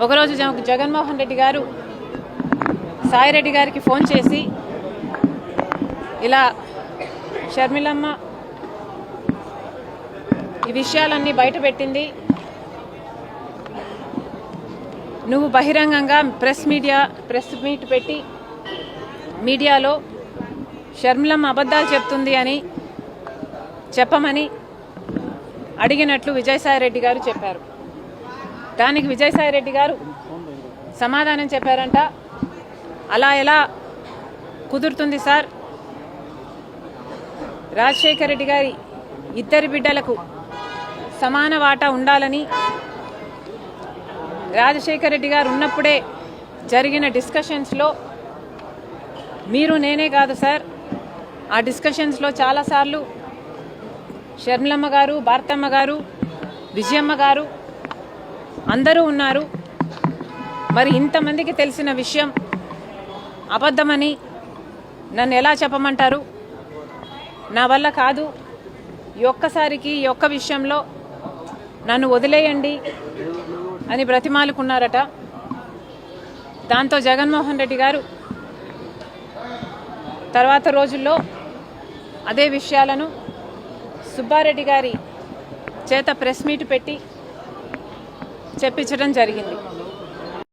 ఒకరోజు జగన్మోహన్ రెడ్డి గారు సాయిరెడ్డి గారికి ఫోన్ చేసి ఇలా షర్మిలమ్మ ఈ విషయాలన్నీ బయటపెట్టింది, నువ్వు బహిరంగంగా ప్రెస్ మీట్ పెట్టి మీడియాలో షర్మిలమ్మ అబద్ధాలు చెప్తుంది అని చెప్పమని అడిగినట్లు విజయసాయిరెడ్డి గారు చెప్పారు. దానికి విజయసాయిరెడ్డి గారు సమాధానం చెప్పారంట, అలా ఎలా కుదురుతుంది సార్, రాజశేఖర రెడ్డి గారి ఇద్దరి బిడ్డలకు సమాన వాటా ఉండాలని రాజశేఖర రెడ్డి గారు ఉన్నప్పుడే జరిగిన డిస్కషన్స్లో మీరు నేనే కాదు సార్, ఆ డిస్కషన్స్లో చాలాసార్లు షర్మిలమ్మ గారు, భారతమ్మ గారు, విజయమ్మ గారు అందరూ ఉన్నారు. మరి ఇంతమందికి తెలిసిన విషయం అబద్ధమని నన్ను ఎలా చెప్పమంటారు? నా వల్ల కాదు, ఈ ఒక్కసారికి ఈ ఒక్క విషయంలో నన్ను వదిలేయండి అని బ్రతిమాలుకున్నారట. దాంతో జగన్మోహన్ రెడ్డి గారు తర్వాత రోజుల్లో అదే విషయాలను సుబ్బారెడ్డి గారి చేత ప్రెస్ మీట్ పెట్టి చెప్పించడం జరిగింది.